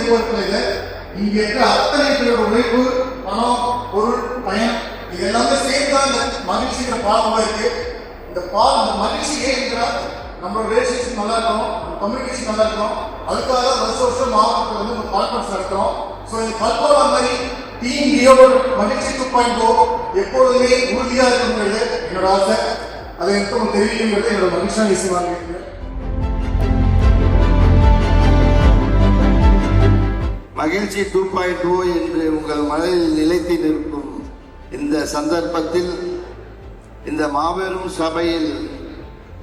மேற்கொள்கிறது. இங்க இருக்கிற அத்தனை பேரோட உழைப்பு, பணம், பொருள், பயன் இது எல்லாமே சேர்ந்துதான் இந்த மகிழ்ச்சிங்கிற பாலமா இருக்கு. இந்த மகிழ்ச்சி ஏன் நம்மளோட ரிலேஷன்ஷிப் நல்லா இருக்கணும், கம்யூனிகேஷன் நல்லா இருக்கணும். அதுக்காக வருஷம் மாவட்டத்தில் வந்து ஒரு கான்ஃபரன்ஸ் நடத்துறோம். ஸோ இந்த பல்போரா மாதிரி டீம் லியோட மகிழ்ச்சி 2.0 எப்பொழுதுமே உறுதியா இருக்குங்கிறது என்னோட ஆசை. அதை எனக்கு தெரிவிக்கிறது என்னோட மகிழ்ச்சியான விஷயமாக இருக்கு. மகிழ்ச்சி 2.0 என்று உங்கள் மனதில் நிலைத்து நிற்கும் இந்த சந்தர்ப்பத்தில் இந்த மாபெரும் சபையில்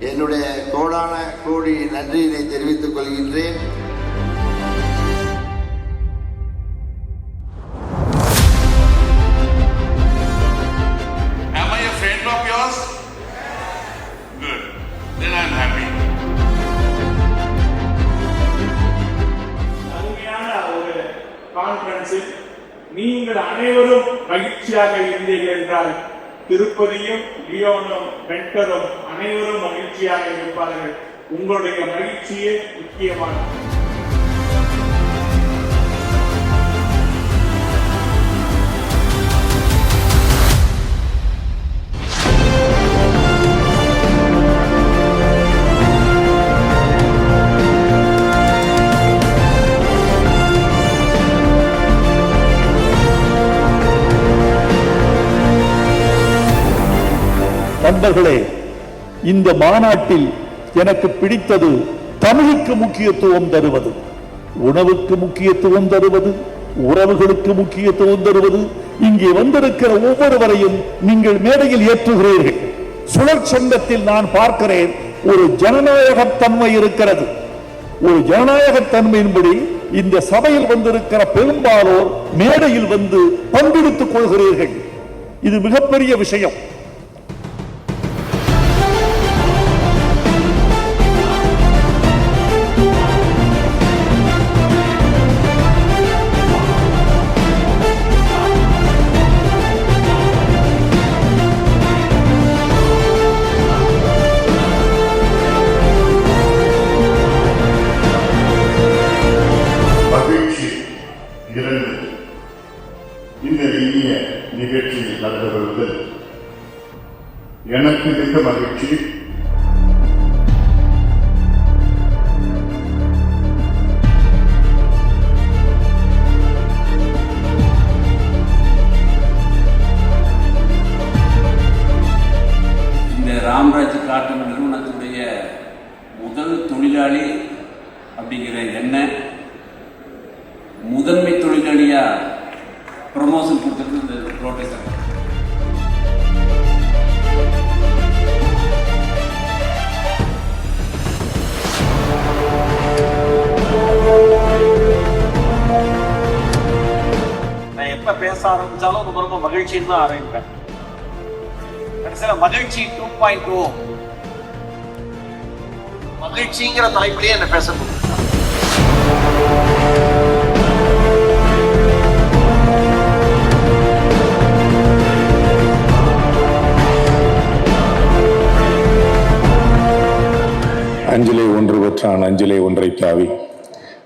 என்னுடைய கோடான கோடி நன்றியினை தெரிவித்துக் கொள்கின்றேன். Am I a friend of yours? Good. Then I am happy. அருமையான ஒரு கான்ஃபரன்ஸில் நீங்கள் அனைவரும் மகிழ்ச்சியாக இருந்தீர்கள் என்றால் திருப்பதியும் லியோனும் வெண்டரும் அனைவரும் மகிழ்ச்சியாக இருப்பார்கள். உங்களுடைய மகிழ்ச்சியே முக்கியமானது. நண்பர்களே, இந்த மாநாட்டில் எனக்கு பிடித்தது தமிழுக்கு முக்கியத்துவம் தருவது, உணவுக்கு முக்கியத்துவம் தருவது, உறவுகளுக்கு முக்கியத்துவம் தருவது. இங்கே வந்திருக்கிற ஒவ்வொருவரையும் நீங்கள் மேடையில் ஏற்றுகிறீர்கள். சுழற் சொந்தத்தில் நான் பார்க்கிறேன் ஒரு ஜனநாயகத்தன்மை இருக்கிறது. ஒரு ஜனநாயகத்தன்மையின்படி இந்த சபையில் வந்திருக்கிற பெரும்பாலோர் மேடையில் வந்து பங்கெடுத்துக் கொள்கிறீர்கள். இது மிகப்பெரிய விஷயம். இந்த இனிய நிகழ்ச்சியில் கலந்து கொள்வதில் எனக்கு மிக்க மகிழ்ச்சி. இந்த ராம்ராஜ் காட்டன் நிறுவனத்துடைய முதல் தொழிலாளி அப்படிங்கிற என்ன முதன்மை தொழிலாளியா ப்ரமோஷன் கொடுத்தது இந்த ரோட்டரி சங்கம். நான் எப்ப பேச ஆரம்பிச்சாலும் ரொம்ப ரொம்ப மகிழ்ச்சின்னு தான் ஆரம்பிப்பேன். கடைசியில் மகிழ்ச்சி 2.0 மகிழ்ச்சிங்கிற தலைப்பிலேயே என்ன பேச முடியும். அஞ்சிலே ஒன்று பெற்றான் அஞ்சிலே ஒன்றை காவி,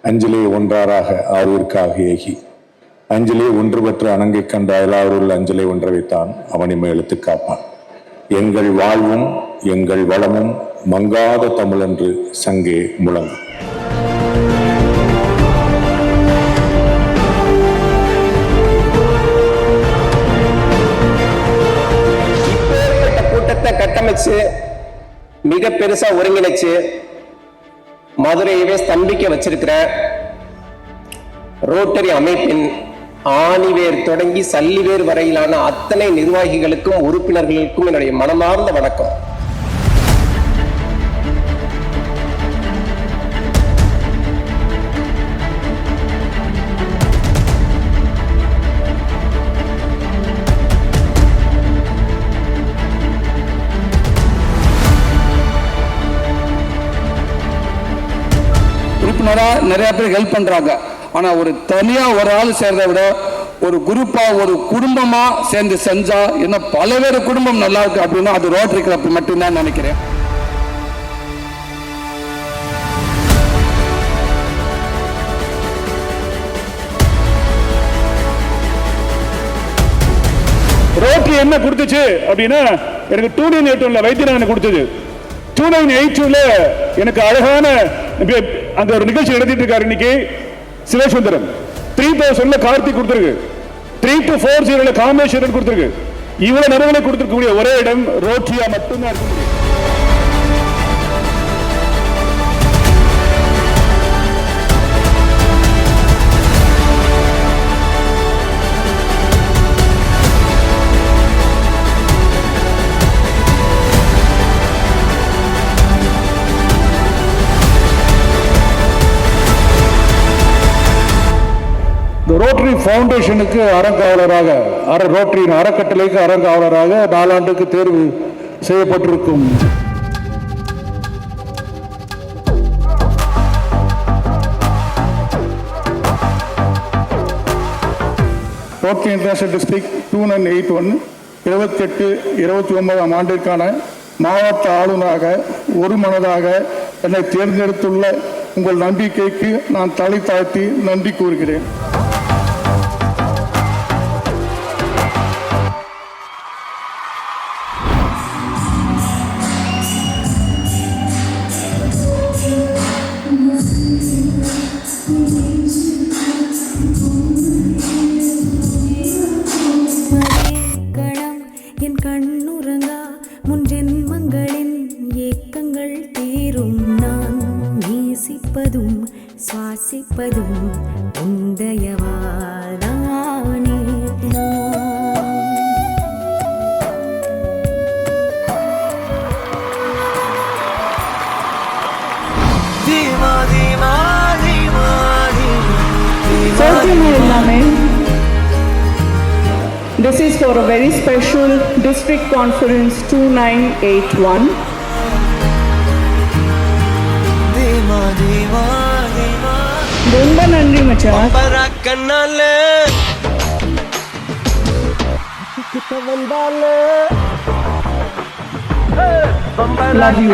அஞ்சிலே ஒன்றாராக ஆரூர்க்காக ஏகி, அஞ்சிலே ஒன்று பெற்ற அணங்கை கண்ட அயலாருள் அஞ்சலை ஒன்றை வைத்தான் அவனிமை எழுத்து காப்பான். எங்கள் வாழ்வும் எங்கள் வளமும் மங்காத தமிழென்று சங்கே முழங்கும். கூட்டத்தை கட்டமைச்சு மிக பெருசா ஒருங்கிணைச்சு மதுரையவே ஸ்தம்பிக்க வச்சிருக்கிற ரோட்டரி அமைப்பின் ஆணிவேர் தொடங்கி சல்லிவேர் வரையிலான அத்தனை நிர்வாகிகளுக்கும் உறுப்பினர்களுக்கும் என்னுடைய மனமார்ந்த வணக்கம். நிறைய பேர் ஹெல்ப் பண்றாங்க. ஆனா ஒரு தனியா ஒரு ஆள் சேர்றதை விட ஒரு குரூப்பா ஒரு குடும்பமா சேர்ந்து செஞ்சா இன்னும் பலவேறு குடும்பம் நல்லா இருக்கு அப்படின்னா அது ரோட்டரி கிளப் மட்டும்தான் நினைக்கிறேன். என்ன கொடுத்துச்சு அப்படின்னா எனக்கு 2981 வைத்தியநாதன் கொடுத்தது. 2982 எனக்கு அழகான அங்க ஒரு நிகழ்ச்சி நடத்திட்டு இருக்காரு இன்னைக்கு சிவசுந்தரம். 3000 கார்த்திக் கொடுத்திருக்கு. 3240 காமேஸ்வரன் கொடுத்திருக்கு. இவ்வளவு நிறுவனம் கொடுத்திருக்கக்கூடிய ஒரே இடம் ரோட்ரியா மட்டும்தான் இருக்க முடியும். ரோட்டரி ஃபவுண்டேஷனுக்கு அறங்காவலராக ரோட்டரியின் அறக்கட்டளைக்கு அறங்காவலராக 4 ஆண்டுக்கு தேர்வு செய்யப்பட்டிருக்கும் ரோட்டரி இன்டர்நேஷனல் டிஸ்ட்ரிக்ட் 2981 28-29 ஆண்டிற்கான மாவட்ட ஆளுநராக ஒரு மனதாக என்னை தேர்ந்தெடுத்துள்ள உங்கள் நம்பிக்கைக்கு நான் தலை தாழ்த்தி நன்றி கூறுகிறேன். என் கண்ணுறங்கா முன் ஜென்மங்களின் ஏக்கங்கள் தீரும். நான் நேசிப்பதும் சுவாசிப்பதும் உந்தயவாதானே. எல்லாமே This is for a very special District Conference 2981. ரொம்ப நன்றி மச்சான். Love you.